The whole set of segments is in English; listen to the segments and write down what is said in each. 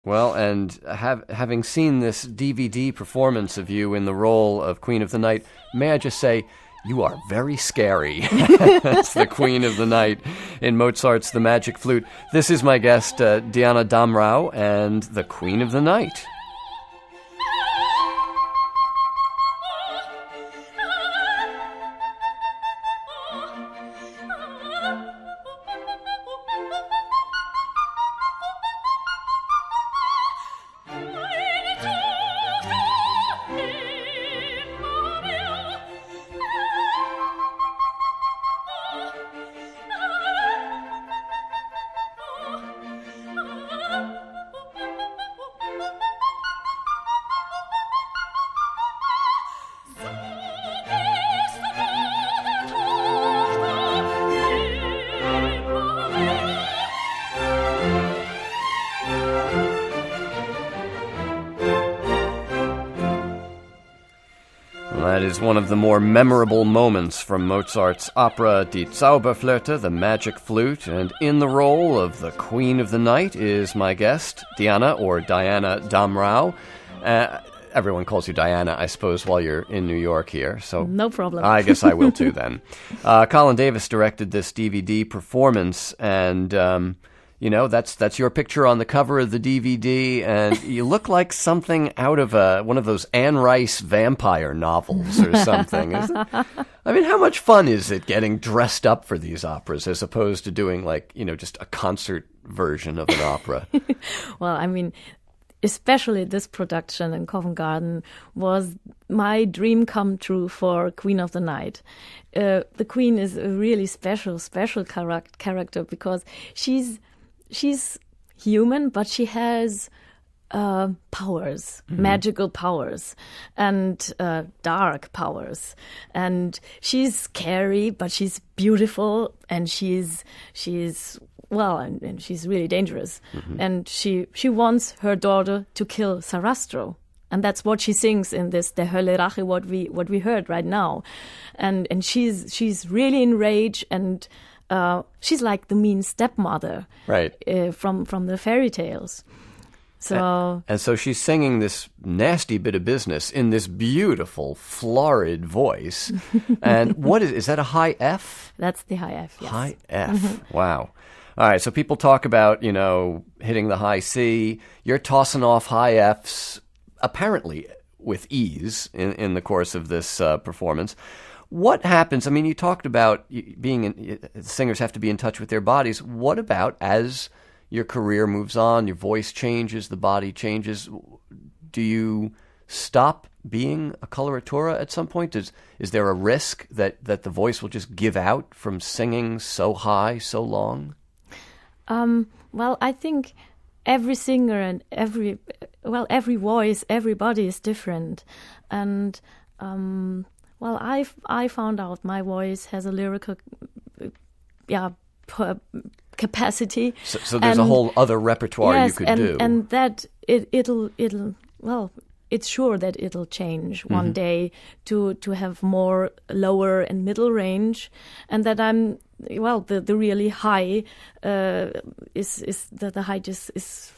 Well, and having seen this DVD performance of you in the role of Queen of the Night, may I just say, you are very scary as the Queen of the Night in Mozart's The Magic Flute. This is my guest, Diana Damrau, and the Queen of the Night. That is one of the more memorable moments from Mozart's opera Die Zauberflöte, The Magic Flute, and in the role of the Queen of the Night is my guest, Diana, or Diana Damrau. Everyone calls you Diana, I suppose, while you're in New York here. So no problem. I guess I will too then. Colin Davis directed this DVD performance, and you know, that's your picture on the cover of the DVD, and you look like something out of one of those Anne Rice vampire novels or something. I mean, how much fun is it getting dressed up for these operas as opposed to doing, like, you know, just a concert version of an opera? Well, I mean, especially this production in Covent Garden was my dream come true for Queen of the Night. The Queen is a really special character because she's human, but she has powers, magical powers, and dark powers. And she's scary, but she's beautiful, and she's well, and she's really dangerous. And she wants her daughter to kill Sarastro. And that's what she sings in this Der Hölle Rache, what we heard right now. And she's really enraged, and she's like the mean stepmother, right? From the fairy tales. So and so she's singing this nasty bit of business in this beautiful, florid voice. And what is that? A high F? That's the high F. Yes. High F. Wow. All right. So people talk about, you know, hitting the high C. You're tossing off high Fs apparently with ease in the course of this performance. What happens? I mean, you talked about singers have to be in touch with their bodies. What about as your career moves on, your voice changes, the body changes? Do you stop being a coloratura at some point? Is there a risk that the voice will just give out from singing so high, so long? Well, I think every singer and every voice, everybody is different. And well, I found out my voice has a lyrical, capacity. So there's a whole other repertoire you could do. And that it'll it's sure that it'll change one day to have more lower and middle range, and that I'm the really high the height is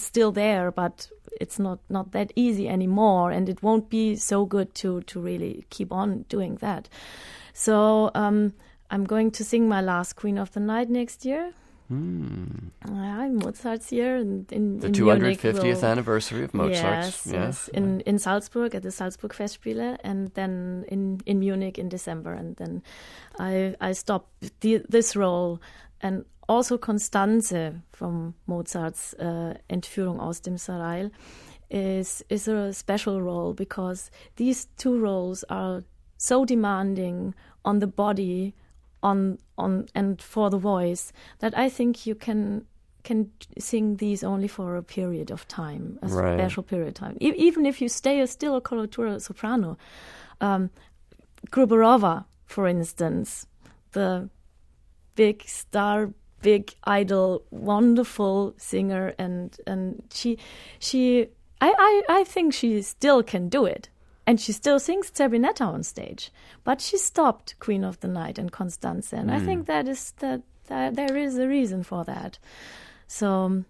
still there, but it's not that easy anymore, and it won't be so good to really keep on doing that. So I'm going to sing my last Queen of the Night next year. Mozart's year in the 250th anniversary of Mozart's. Yes. In Salzburg at the Salzburg Festspiele, and then in Munich in December, and then I stopped this role. And also Constanze from Mozart's Entführung aus dem Serail is a special role, because these two roles are so demanding on the body, on and for the voice, that I think you can sing these only for a period of time, a special period of time. Even if you stay still a coloratura soprano. Gruberova, for instance, the big star, big idol, wonderful singer, and I think she still can do it. And she still sings Zerbinetta on stage, but she stopped Queen of the Night and Constanze, and I think there is a reason for that. So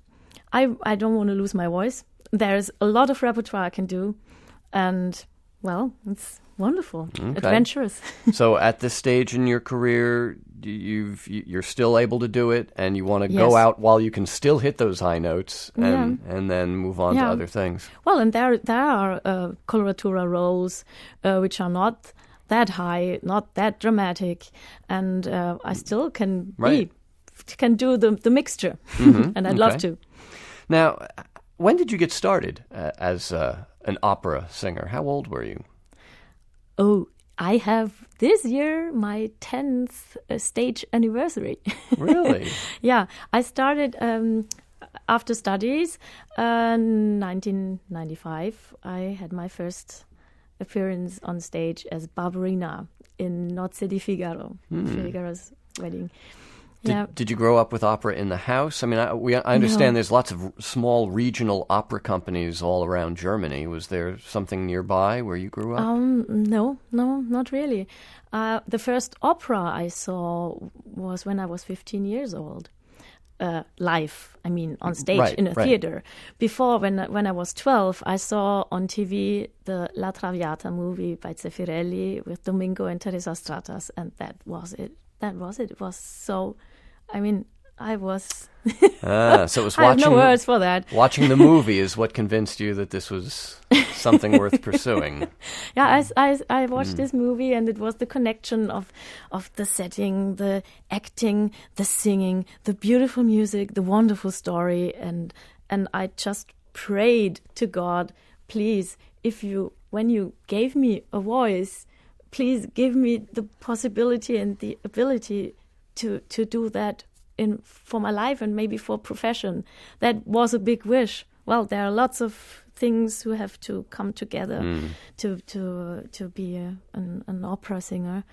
I don't want to lose my voice. There's a lot of repertoire I can do, and well, it's wonderful, adventurous. So at this stage in your career, you're still able to do it, and you want to Yes. go out while you can still hit those high notes, and then move on to Yeah. other things. Well, and there are coloratura roles which are not that high, not that dramatic, and I still can Right. can do the mixture, and I'd love okay. to. Now, when did you get started as an opera singer? How old were you? Oh, I have this year my 10th stage anniversary. Really? Yeah, I started after studies, 1995. I had my first appearance on stage as Barbarina in Nozze di Figaro, Figaro's wedding. Yeah. Did you grow up with opera in the house? I mean, I understand there's lots of small regional opera companies all around Germany. Was there something nearby where you grew up? No, not really. The first opera I saw was when I was 15 years old. Live, I mean, on stage Right, in a right. theater. Before, when I was 12, I saw on TV the La Traviata movie by Zeffirelli with Domingo and Teresa Stratas, and that was it. It was so, I mean, I was... So it was I have no watching words for that. watching the movie is what convinced you that this was something worth pursuing. Yeah, I watched this movie, and it was the connection of the setting, the acting, the singing, the beautiful music, the wonderful story, and I just prayed to God, please, when you gave me a voice, please give me the possibility and the ability to do that for my life and maybe for profession. That was a big wish. Well, there are lots of things who have to come together to be an opera singer,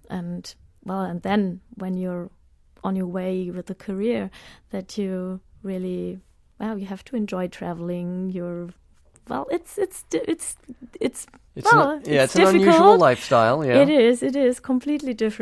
and then when you're on your way with a career, that you really you have to enjoy traveling. It's It's well, it's an difficult. unusual lifestyle. Yeah. It is completely different.